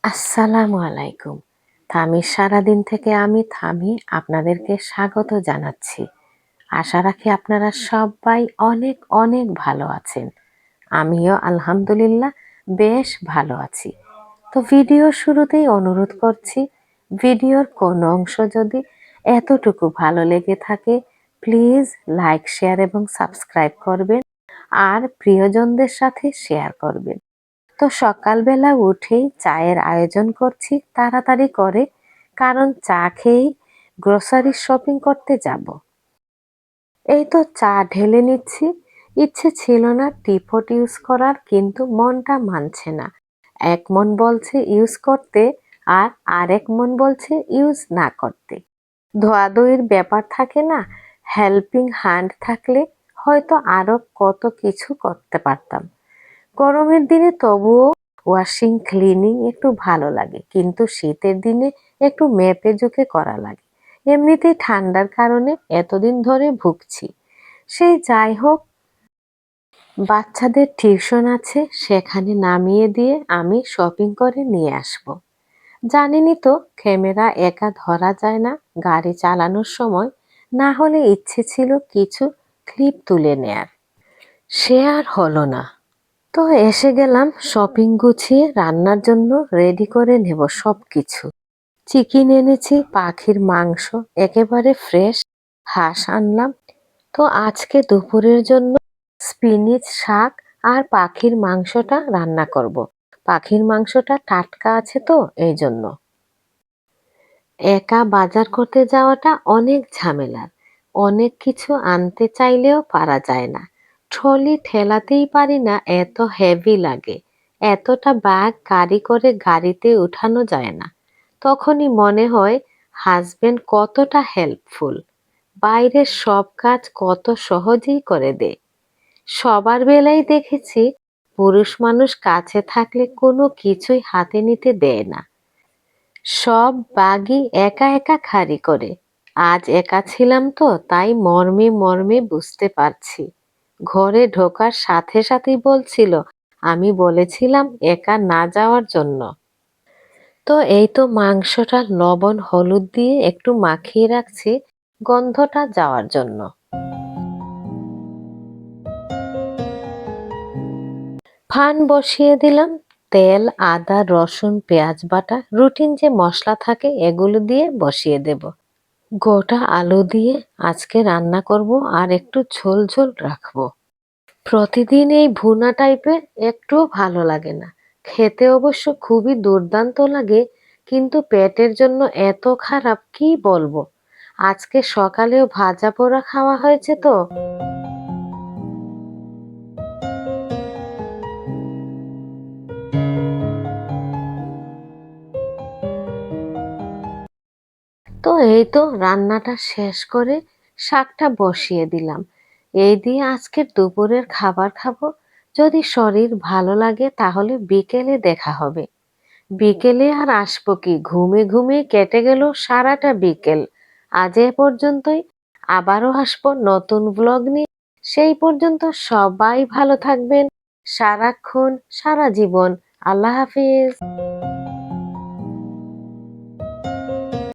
আসসালামু আলাইকুম। থামির সারাদিন থেকে আমি থামি আপনাদেরকে স্বাগত জানাচ্ছি। আশা রাখি আপনারা সবাই অনেক অনেক ভালো আছেন। আমিও আলহামদুলিল্লাহ বেশ ভালো আছি। তো ভিডিও শুরুতেই অনুরোধ করছি, ভিডিওর কোনো অংশ যদি এতটুকু ভালো লেগে থাকে প্লিজ লাইক, শেয়ার এবং সাবস্ক্রাইব করবেন আর প্রিয়জনদের সাথে শেয়ার করবেন। তো সকালবেলা উঠেই চায়ের আয়োজন করছি তাড়াতাড়ি করে, কারণ চা খেয়েই গ্রোসারি শপিং করতে যাব। এই তো চা ঢেলে নিচ্ছি। ইচ্ছে ছিল না টিপট ইউজ করার, কিন্তু মনটা মানছে না। এক মন বলছে ইউজ করতে আর আরেক মন বলছে ইউজ না করতে। ধোয়াধুয়ির ব্যাপার থাকে না, হেল্পিং হ্যান্ড থাকলে হয়তো আরো কত কিছু করতে পারতাম। গরমের দিনে তবুও ওয়াশিং ক্লিনিং একটু ভালো লাগে, কিন্তু শীতের দিনে একটু মেপে ঝুঁকে করা লাগে। এমনিতেই ঠান্ডার কারণে এতদিন ধরে ভুগছি। সেই যাই হোক, বাচ্চাদের টিউশন আছে, সেখানে নামিয়ে দিয়ে আমি শপিং করে নিয়ে আসব। জানেনই তো ক্যামেরা একা ধরা যায় না গাড়ি চালানোর সময়, না হলে ইচ্ছে ছিল কিছু ক্লিপ তুলে নেয়ার, সে আর হলো না। তো এসে গেলাম শপিং গুছিয়ে, রান্নার জন্য রেডি করে নেব সব কিছু। চিকেন এনেছি, পাখির মাংস একেবারে ফ্রেশ, হাঁস আনলাম। তো আজকে দুপুরের জন্য স্পিনিচ শাক আর পাখির মাংসটা রান্না করব। পাখির মাংসটা টাটকা আছে তো এই জন্য। একা বাজার করতে যাওয়াটা অনেক ঝামেলার। অনেক কিছু আনতে চাইলেও পারা যায় না। ট্রলি ঠেলাতেই পারি না, এত হেভি লাগে। এতটা ব্যাগ গাড়ি করে গাড়িতে উঠানো যায় না। তখনই মনে হয় হাজবেন্ড কতটা হেল্পফুল, বাইরের সব কাজ কত সহজেই করে দেয়। সবার বেলায় দেখেছি পুরুষ মানুষ কাছে থাকলে কোনো কিছুই হাতে নিতে দেয় না, সব বাগই একা একা খাড়ি করে। আজ একা ছিলাম তো তাই মর্মে মর্মে বুঝতে পারছি। ঘরে ঢোকার সাথে সাথেই বলছিল আমি বলেছিলাম একা না যাওয়ার জন্য। তো এই তো মাংসটা লবণ হলুদ দিয়ে একটু মাখিয়ে রাখছি গন্ধটা যাওয়ার জন্য। ফান বসিয়ে দিলাম, তেল, আদা, রসুন, পেঁয়াজ বাটা, রুটিন যে মশলা থাকে এগুলো দিয়ে বসিয়ে দেব। গোটা আলু দিয়ে আজকে রান্না করব আর একটু ঝোল ঝোল রাখবো। প্রতিদিন এই ভুনা টাইপের একটুও ভালো লাগে না। খেতে অবশ্য খুবই দুর্দান্ত লাগে, কিন্তু পেটের জন্য এত খারাপ কি বলবো। আজকে সকালেও ভাজা পোড়া খাওয়া হয়েছে তো। তো এই তো রান্নাটা শেষ করে শাকটা বসিয়ে দিলাম। এই দিয়ে আজকের দুপুরের খাবার খাবো। যদি শরীর ভালো লাগে তাহলে বিকেলে দেখা হবে। বিকেলে আর আসবো কি, ঘুমে ঘুমে কেটে গেল সারাটা বিকেল। আজ এ পর্যন্তই, আবারও আসবো নতুন ব্লগ নিয়ে। সেই পর্যন্ত সবাই ভালো থাকবেন সারাক্ষণ সারা জীবন। আল্লাহ হাফিজ।